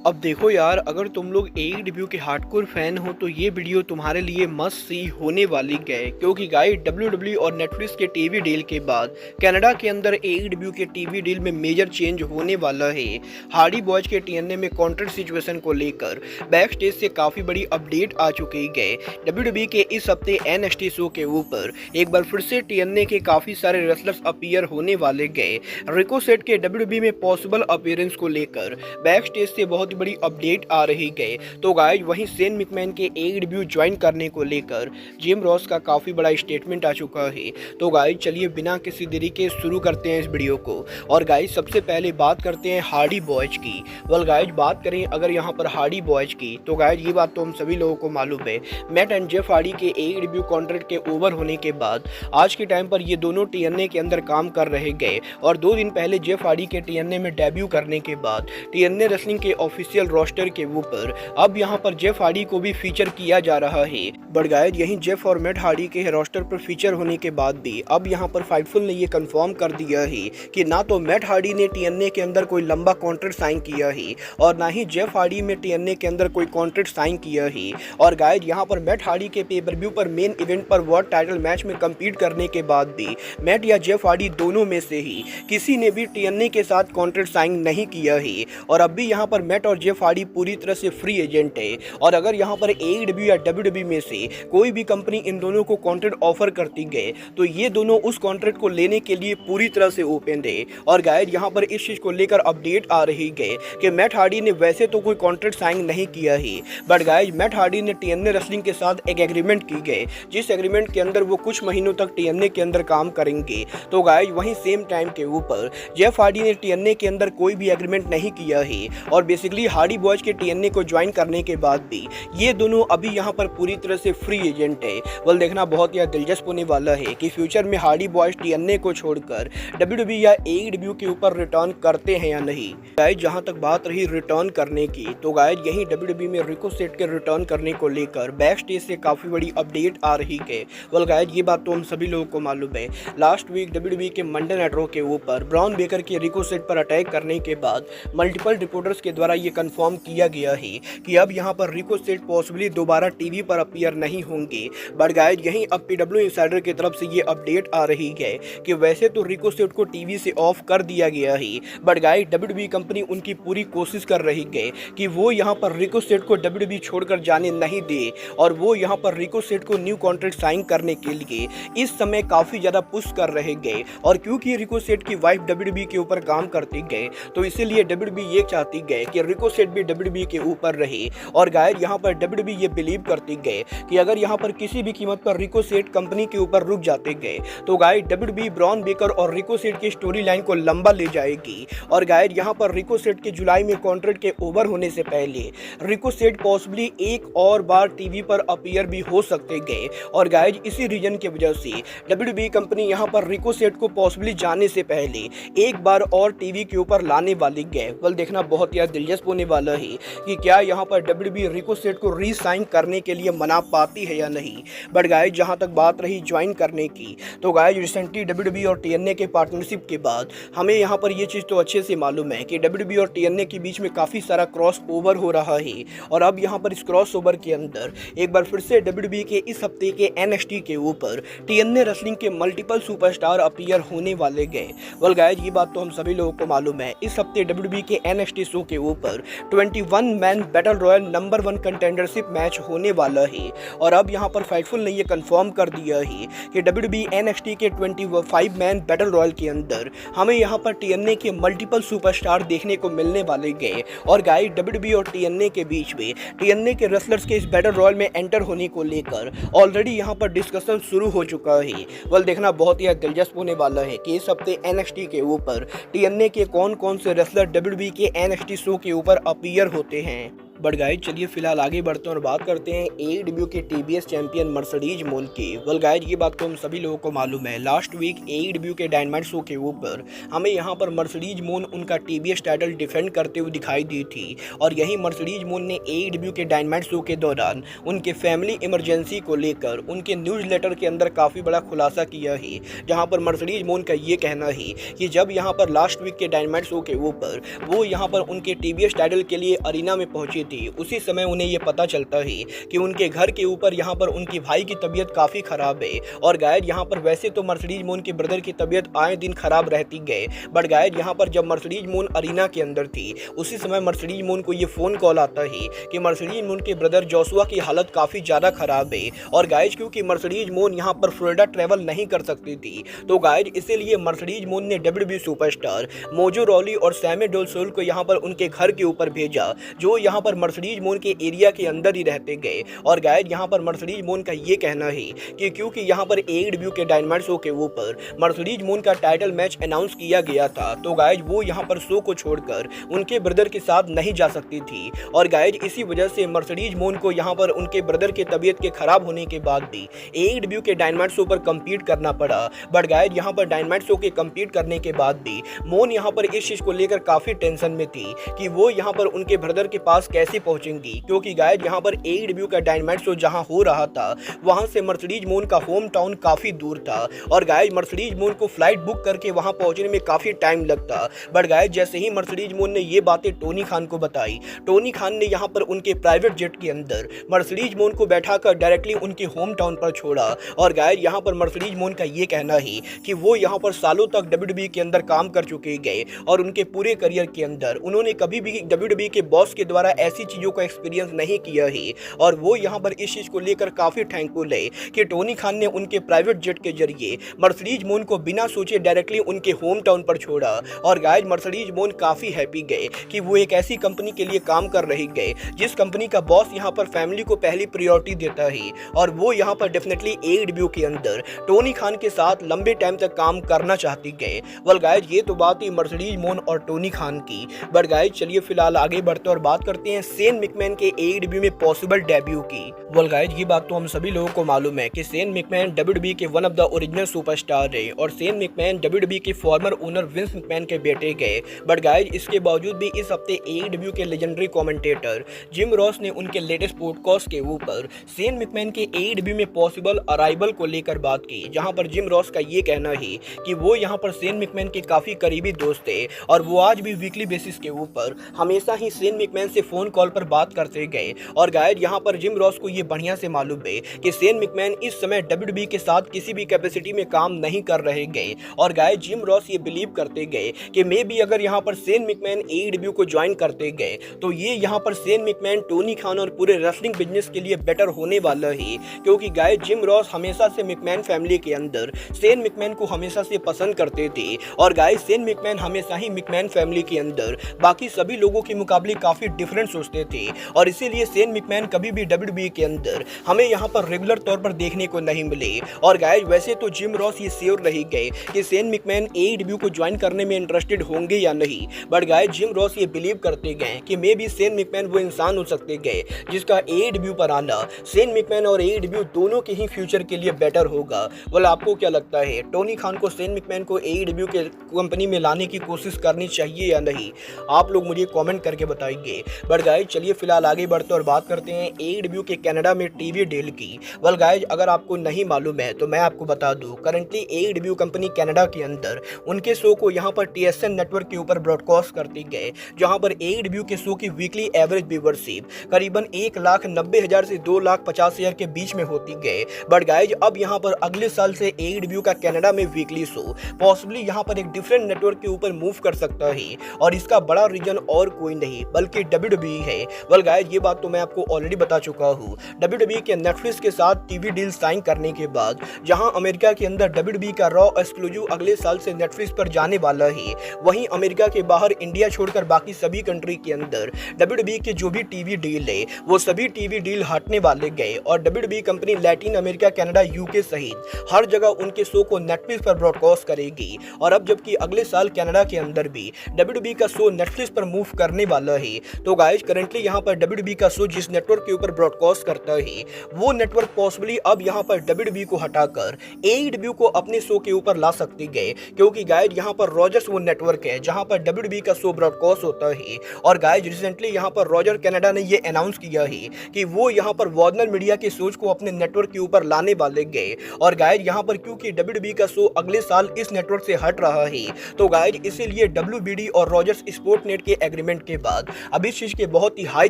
अब देखो यार, अगर तुम लोग एईडब्ल्यू के हार्डकोर फैन हो तो ये वीडियो तुम्हारे लिए मस्ट सी होने वाली है, क्योंकि गाइस डब्ल्यूडब्ल्यूई और नेटफ्लिक्स के टीवी डील के बाद कनाडा के अंदर एईडब्ल्यू के टीवी डील में मेजर चेंज होने वाला है। हार्डी बॉयज के टीएनए में कॉन्ट्रैक्ट सिचुएशन को लेकर बैक स्टेज से काफी बड़ी अपडेट आ चुकी है। डब्ल्यूडब्ल्यूई के इस हफ्ते एनएक्सटी शो के ऊपर एक बार फिर से टीएनए के काफी सारे रेसलर्स अपीयर होने वाले गए। रिकोसेट के डब्ल्यूडब्ल्यूई में पॉसिबल अपीयरेंस को लेकर बैक स्टेज से बहुत बड़ी अपडेट आ रही है। तो गाइस वहीं शेन मैकमैन के एईडब्ल्यू ज्वाइन करने को लेकर जिम रॉस का काफी बड़ा स्टेटमेंट आ चुका है। तो गाइस चलिए बिना किसी देरी के शुरू करते हैं इस वीडियो को। और गाइस सबसे पहले बात करते हैं हार्डी बॉयज की। वेल गाइस बात करें अगर यहाँ पर हार्डी बॉयज की, तो गाइस ये बात तो हम सभी लोगों को मालूम है, मैट एंड जेफ हार्डी के एईडब्ल्यू कॉन्ट्रैक्ट के ओवर होने के बाद आज के टाइम पर ये दोनों टीएनए के अंदर काम कर रहे गए। और 2 दिन पहले जेफ हार्डी के टीएनए में डेब्यू करने के बाद टीएनए रेसलिंग के ऑफिशियल रोस्टर के ऊपर अब यहां पर जेफ हार्डी को भी फीचर किया जा रहा है। बट गाइस यहीं जेफ और मैट हार्डी के रोस्टर पर फीचर होने के बाद भी अब यहां पर फाइटफुल ने ये कंफर्म कर दिया है कि ना तो मैट हार्डी ने टीएनए के अंदर कोई लंबा कॉन्ट्रैक्ट साइन किया है और ना ही जेफ हार्डी में टीएनए के अंदर कोई कॉन्ट्रैक्ट साइन किया है। और गाइस यहां पर मैट हार्डी के पे पर व्यू पर मेन इवेंट पर वर्ल्ड टाइटल मैच में कम्पीट करने के बाद भी मैट या जेफ हार्डी दोनों में से ही किसी ने भी टीएनए के साथ कॉन्ट्रैक्ट साइन नहीं किया है। और अब भी यहाँ पर मैट और जेफ हार्डी पूरी तरह से फ्री एजेंट है। और अगर यहाँ पर एईडब्ल्यू या डब्ल्यूडब्ल्यूई में से कोई भी कंपनी इन दोनों को कॉन्ट्रैक्ट ऑफर करती गए तो ये दोनों उस कॉन्ट्रैक्ट को लेने के लिए पूरी तरह से ओपन है। और गाइस यहाँ पर इस चीज को लेकर अपडेट आ रही है कि मैट हार्डी ने वैसे तो कोई कॉन्ट्रैक्ट साइन नहीं किया है, बट गाइस मैट हार्डी ने टीएनए रेसलिंग के साथ एक एग्रीमेंट की गए, जिस एग्रीमेंट के अंदर वो कुछ महीनों तक टीएनए के अंदर काम करेंगे। तो गाइस वहीं सेम टाइम के ऊपर जेफ हार्डी ने टीएनए के अंदर कोई भी एग्रीमेंट नहीं किया है। और बेसिकली हार्डी बॉयज के टीएनए को ज्वाइन करने के बाद भी ये दोनों अभी यहाँ पर पूरी तरह से फ्री एजेंट है। वेल देखना बहुत ही दिलचस्प होने वाला है कि फ्यूचर में हार्डी बॉयज टीएनए को छोड़कर डब्ल्यूडब्ल्यूई या एईडब्ल्यू के ऊपर रिटर्न करते हैं या नहीं। गाइस जहाँ तक बात रही रिटर्न करने की, तो गाइस यही डब्ल्यूडब्ल्यूई में रिकोसेट के रिटर्न करने को लेकर बैक स्टेज से काफी बड़ी अपडेट आ रही है। वेल गाइस ये बात तो हम सभी लोगों को मालूम है, लास्ट वीक डब्ल्यूडब्ल्यूई के मंडे नाइट रॉ के ऊपर ब्राउन बेकर के रिकोसेट पर अटैक करने के बाद मल्टीपल रिपोर्टर्स के द्वारा ये कंफर्म किया गया है कि अब यहाँ पर रिकोसेट पॉसिबली दोबारा टीवी पर अपीयर नहीं होंगे। बट गाइस यहीं अब पीडब्ल्यू इंसाइडर की तरफ से ये अपडेट आ रही है कि वैसे तो रिकोसेट को टीवी से ऑफ कर दिया गया है, बट गाइस डब्ल्यूडब्ल्यूई कंपनी उनकी पूरी कोशिश कर रही है कि वो यहाँ पर रिकोसेट को डब्ल्यूडब्ल्यूई छोड़कर जाने नहीं दे। और वो यहाँ पर रिकोसेट को न्यू कॉन्ट्रैक्ट साइन करने के लिए इस समय काफी ज्यादा पुश कर रहे गए। और क्योंकि रिकोसेट की वाइफ डब्ल्यूडब्ल्यूई के ऊपर काम करती गए तो इसीलिए डब्ल्यूडब्ल्यूई ये चाहती गए कि रिकोसेट भी डब्ल्यूडब्ल्यूई के ऊपर रहे। और गाइस यहाँ पर डब्ल्यूडब्ल्यूई ये बिलीव करती गए कि अगर यहाँ पर किसी भी कीमत पर रिकोसेट कंपनी के ऊपर रुक जाते गए तो गाइस डब्ल्यूडब्ल्यूई ब्रॉन बेकर और रिकोसेट की स्टोरी लाइन को लंबा ले जाएगी। और गाइस यहाँ पर रिकोसेट के जुलाई में कॉन्ट्रैक्ट के ओवर होने से पहले रिकोसेट पॉसिबली एक और बार टीवी पर अपीयर भी हो सकते गए। और गाइस इसी रीजन की वजह से डब्ल्यूडब्ल्यूई कंपनी यहाँ पर रिकोसेट को पॉसिबली जाने से पहले एक बार और टीवी के ऊपर लाने वाली गए। वेल देखना बहुत ही दिलचस्प होने वाला है कि क्या यहाँ पर डब्ल्यूडब्ल्यूई रिकोसेट को री साइन करने के लिए मना पाती है या नहीं। बट गाइस जहाँ तक बात रही ज्वाइन करने की, तो गाइस रिसेंटली डब्ल्यूडब्ल्यूई और टीएनए के पार्टनरशिप के बाद हमें यहाँ पर ये चीज़ तो अच्छे से मालूम है कि डब्ल्यूडब्ल्यूई और टीएनए के बीच में काफ़ी सारा क्रॉस ओवर हो रहा है। और अब यहाँ पर इस क्रॉस ओवर के अंदर एक बार फिर से डब्ल्यूडब्ल्यूई के इस हफ्ते के एनएक्सटी के ऊपर टीएनए रेसलिंग के मल्टीपल सुपरस्टार अपीयर होने वाले गए। वेल गाइस ये बात तो हम सभी लोगों को मालूम है, इस हफ्ते डब्ल्यूडब्ल्यूई के एनएक्सटी शो के ऊपर 21 man battle royal number 1 contendership match होने वाला है। और अब यहाँ पर फाइटफुल ने ये कंफर्म कर दिया है कि डब्ल्यूडब्ल्यूई एनएक्सटी के 25 मैन बैटल रॉयल के अंदर हमें यहाँ पर टीएनए के मल्टीपल सुपरस्टार देखने को मिलने वाले गए। और गाइस डब्ल्यूडब्ल्यूई और टीएनए के बीच में टीएनए के रेसलर्स के इस बैटल रॉयल में एंटर होने को लेकर ऑलरेडी यहाँ पर डिस्कशन शुरू हो चुका है। वेल देखना बहुत ही दिलचस्प होने वाला है कि इस हफ्ते एनएक्सटी के ऊपर टीएनए के कौन कौन से रेसलर डब्ल्यूडब्ल्यूई के एनएक्सटी शो के ऊपर अपीयर होते हैं। बट गाइज चलिए फिलहाल आगे बढ़ते हैं और बात करते हैं एईडब्ल्यू के टीबीएस चैंपियन मर्सिडीज मोन की। वेल गाइज ये बात तो हम सभी लोगों को मालूम है, लास्ट वीक एईडब्ल्यू के डायनामाइट शो के ऊपर हमें यहाँ पर मर्सिडीज मोन उनका टीबीएस टाइटल डिफेंड करते हुए दिखाई दी थी। और यही मर्सिडीज मोन ने एईडब्ल्यू के डायनामाइट शो के दौरान उनके फैमिली इमरजेंसी को लेकर उनके न्यूज़ लेटर के अंदर काफ़ी बड़ा खुलासा किया है, जहाँ पर मर्सिडीज मोन का ये कहना है कि जब यहाँ पर लास्ट वीक के डायनामाइट शो के ऊपर वो यहाँ पर उनके टीबीएस टाइटल के लिए अरीना में पहुंची थी, उसी समय उन्हें ये पता चलता है कि उनके घर के ऊपर यहाँ पर उनकी भाई की तबीयत काफ़ी ख़राब है। और गायद यहाँ पर वैसे तो मर्सिडीज मोन के ब्रदर की तबीयत आए दिन ख़राब रहती गए, बट गायद यहाँ पर जब मर्सिडीज मोन अरीना के अंदर थी उसी समय मर्सिडीज मोन को ये फ़ोन कॉल आता है कि मर्सिडीज मोन के ब्रदर जोशुआ की हालत काफ़ी ज़्यादा ख़राब है। और गायद क्योंकि मर्सिडीज मोन यहाँ पर फ्लोरिडा ट्रैवल नहीं कर सकती थी, तो गायद इसीलिए मर्सिडीज मोन ने डब्ल्यूडब्ल्यूई सुपरस्टार मोजो रॉली और सैमी डोल सोल को यहाँ पर उनके घर के ऊपर भेजा, जो यहाँ पर मर्सिडीज मोन के एरिया के अंदर ही रहते गए। और गायद यहाँ पर मर्सिडीज मोन का ये कहना है कि क्योंकि यहाँ पर एईडब्ल्यू के डायनामाइट शो के ऊपर मर्सिडीज मोन का टाइटल मैच अनाउंस किया गया था, तो गायद वो यहाँ पर शो को छोड़कर उनके ब्रदर के साथ नहीं जा सकती थी। और गायद इसी वजह से मर्सिडीज मोन को यहाँ पर उनके ब्रदर के तबीयत के खराब होने के बाद भी एईडब्ल्यू के डायनामाइट शो पर कम्पीट करना पड़ा। बट गायद यहाँ पर डायनामाइट शो के कम्पीट करने के बाद भी मोन यहाँ पर इस चीज को लेकर काफी टेंशन में थी कि वो यहाँ पर उनके ब्रदर के पास कैसे पहुंचेंगी, क्योंकि गायद यहाँ पर एईडब्ल्यू का डायनामाइट शो जहां हो रहा था वहां से मर्सिडीज मोन का होम टाउन काफी दूर था। और गायद मर्सिडीज मोन को फ्लाइट बुक करके वहां पहुंचने में काफी टाइम लगता। बट गायद जैसे ही मर्सिडीज मोन ने ये बातें टोनी खान को बताई, टोनी खान ने यहाँ पर उनके प्राइवेट जेट के अंदर मर्सिडीज मोन को बैठाकर डायरेक्टली उनके होम टाउन पर छोड़ा। और गायद यहाँ पर मर्सिडीज मोन का ये कहना है कि वो यहाँ पर सालों तक डब्ल्यूडब्ल्यूई के अंदर काम कर चुके गए और उनके पूरे करियर के अंदर उन्होंने कभी भी डब्ल्यूडब्ल्यूई के बॉस के द्वारा ऐसी चीजों का एक्सपीरियंस नहीं किया है। और वो यहाँ पर इस चीज को लेकर काफी थैंकफुल है कि टोनी खान ने उनके प्राइवेट जेट के जरिए मर्सिडीज मोन को बिना सोचे डायरेक्टली उनके होम टाउन पर छोड़ा। और गाइस मर्सिडीज मोन काफी हैप्पी गए कि वो एक ऐसी कंपनी के लिए काम कर रहे गए जिस कंपनी का बॉस यहाँ पर फैमिली को पहली प्रायोरिटी देता है। और वो यहाँ पर डेफिनेटली एईडब्ल्यू के अंदर टोनी खान के साथ लंबे टाइम तक काम करना चाहती गए। वेल गाइस ये तो बात ही मर्सिडीज मोन और टोनी खान की। बट गाइस चलिए फिलहाल आगे बढ़ते और बात करते हैं शेन मैकमैन के एईडब्ल्यू में पॉसिबल डेब्यू की। वेल गाइस ये बात तो हम सभी लोगों को मालूम है कि शेन मैकमैन डब्ल्यूडब्ल्यूई के one of the original superstar रहे और शेन मैकमैन डब्ल्यूडब्ल्यूई के फॉर्मर ओनर विंस मैकमैन के बेटे गए। बट गाइस इसके बावजूद भी इस हफ्ते एईडब्ल्यू के लेजेंडरी कमेंटेटर जिम रॉस ने उनके लेटेस्ट पॉडकास्ट के ऊपर शेन मैकमैन के एईडब्ल्यू में पॉसिबल अराइवल को लेकर बात की, जहां पर जिम रॉस का ये कहना है कि वो यहां पर शेन मैकमैन के काफी करीबी दोस्त थे और वो आज भी वीकली बेसिस के ऊपर हमेशा ही शेन मैकमैन से फोन कॉल पर बात करते गए। और गाइस यहां पर जिम रॉस को ये बढ़िया से मालूम है कि शेन मैकमैन इस समय डब्ल्यूडब्ल्यूई के साथ किसी भी कैपेसिटी में काम नहीं कर रहे गए। और गाइस जिम रॉस ये बिलीव करते गए कि मे बी अगर यहां पर शेन मैकमैन एईडब्ल्यू को ज्वाइन करते गए तो ये यहां पर शेन मैकमैन टोनी खान और पूरे रेसलिंग बिजनेस के लिए बेटर होने वाला है, क्योंकि गाइस जिम रॉस हमेशा से मैकमैन फैमिली के अंदर शेन मैकमैन को हमेशा से पसंद करते थे। और गाइस शेन मैकमैन हमेशा ही मैकमैन फैमिली के अंदर बाकी सभी लोगों के मुकाबले काफी डिफरेंट सोचते थे और इसीलिए शेन मैकमैन कभी भी डब्ल्यूडब्ल्यूई के अंदर हमें यहाँ पर रेगुलर तौर पर देखने को नहीं मिले। और गाइस वैसे तो जिम रॉस ये श्योर रह गए कि शेन मैकमैन एईडब्ल्यू को ज्वाइन करने में इंटरेस्टेड होंगे या नहीं, बट गाइस जिम रॉस ये बिलीव करते गए कि मे बी शेन मैकमैन वो इंसान हो सकते गए जिसका एईडब्ल्यू पर आना शेन मैकमैन और एईडब्ल्यू दोनों के ही फ्यूचर के लिए बेटर होगा। वेल आपको क्या लगता है, टोनी खान को शेन मैकमैन को एईडब्ल्यू के कंपनी में लाने की कोशिश करनी चाहिए या नहीं? आप लोग मुझे कमेंट करके बताइए। बट गाइस चलिए फिलहाल आगे बढ़ते और बात करते हैं एईडब्ल्यू के कनाडा में टीवी डील की। वेल गाइस अगर आपको नहीं मालूम है तो मैं आपको बता दूं, करंटली एईडब्ल्यू कंपनी कनाडा के अंदर उनके शो को यहाँ पर टीएसएन नेटवर्क के ऊपर ब्रॉडकास्ट करती गए, जहाँ पर एईडब्ल्यू के शो की वीकली एवरेज व्यूवरशिप करीबन 1,90,000 से 2,50,000 के बीच में होती गए। बट गाइस अब यहाँ पर अगले साल से एईडब्ल्यू का कनाडा में वीकली शो पॉसिबली यहाँ पर एक डिफरेंट नेटवर्क के ऊपर मूव कर सकता है और इसका बड़ा रीजन और कोई नहीं बल्कि डब्ल्यूडब्ल्यूई है। वेल गाइस ये बात तो मैं आपको ऑलरेडी बता चुका हूँ। डब्ल्यूडब्ल्यूई के नेटफ्लिक्स के साथ टीवी डील साइन करने के बाद जहां अमेरिका के अंदर डब्ल्यूडब्ल्यूई का रॉ एक्सक्लूसिव अगले साल से नेटफ्लिक्स पर जाने वाला है, वहीं अमेरिका के बाहर इंडिया छोड़कर बाकी सभी कंट्री के अंदर डब्ल्यूडब्ल्यूई के जो भी टीवी डील है वो सभी टीवी डील हटने वाले गए और WWE company Latin America, Canada, UK सहित हर जगह उनके शो को नेटफ्लिक्स पर ब्रॉडकास्ट करेगी। और अब जबकि अगले साल कनाडा के अंदर भी डब्ल्यूडब्ल्यूई का शो नेटफ्लिक्स पर मूव करने वाला है, तो गाइस करंटली यहाँ पर WWE का शो जिस नेटवर्क के ऊपर ब्रॉडकास्ट करता है वो नेटवर्क पॉसिबली अब यहाँ पर WWE को हटाकर AEW को अपने शो के ऊपर ला सकते गए, क्योंकि गाइज यहाँ पर रॉजर्स वो नेटवर्क है जहाँ पर WWE का शो ब्रॉडकास्ट होता है। और गाइज रिसेंटली यहाँ पर रॉजर कनाडा ने ये अनाउंस किया है कि वो यहाँ पर वार्नर मीडिया के शोज को अपने नेटवर्क के ऊपर लाने वाले गए। और गाइज यहाँ पर क्योंकि WWE का शो अगले साल इस नेटवर्क से हट रहा है तो गाइज इसीलिए WBD और रॉजर्स स्पोर्ट नेट के एग्रीमेंट के बाद अब इस चीज के बहुत ही हाई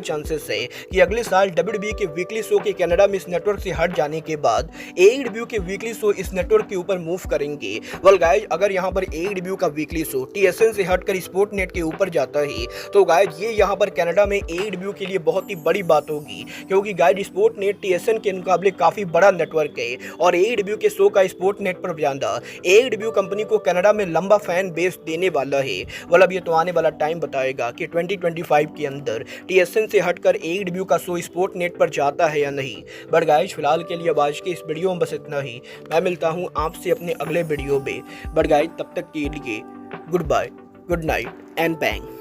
चांसेस है कि अगले साल WWE के वीकली शो के कनाडा में इस नेटवर्क से हट जाने के बाद AEW के वीकली शो इस नेटवर्क के ऊपर मूव करेंगे। वेल गाइज अगर यहाँ पर AEW का वीकली शो TSN से हटकर स्पोर्ट नेट के ऊपर जाता है तो गाइज ये यहाँ पर कनाडा में AEW के लिए बहुत ही बड़ी बात होगी, क्योंकि गाइज स्पोर्ट नेट TSN के मुकाबले काफी बड़ा नेटवर्क है और AEW के शो का स्पोर्ट नेट पर ज्यादा AEW कंपनी को कनाडा में लंबा फैन बेस देने वाला है। वेल अब ये तो आने वाला टाइम बताएगा कि 2025 के अंदर TSN से हटकर AEW का शो स्पोर्ट नेट पर जाता है या नहीं। बट गाइज फिलहाल के लिए अब आज के इस वीडियो में बस इतना ही। मैं मिलता हूँ आपसे अपने अगले वीडियो में। बट गाइज तब तक के लिए good bye, good night and bang.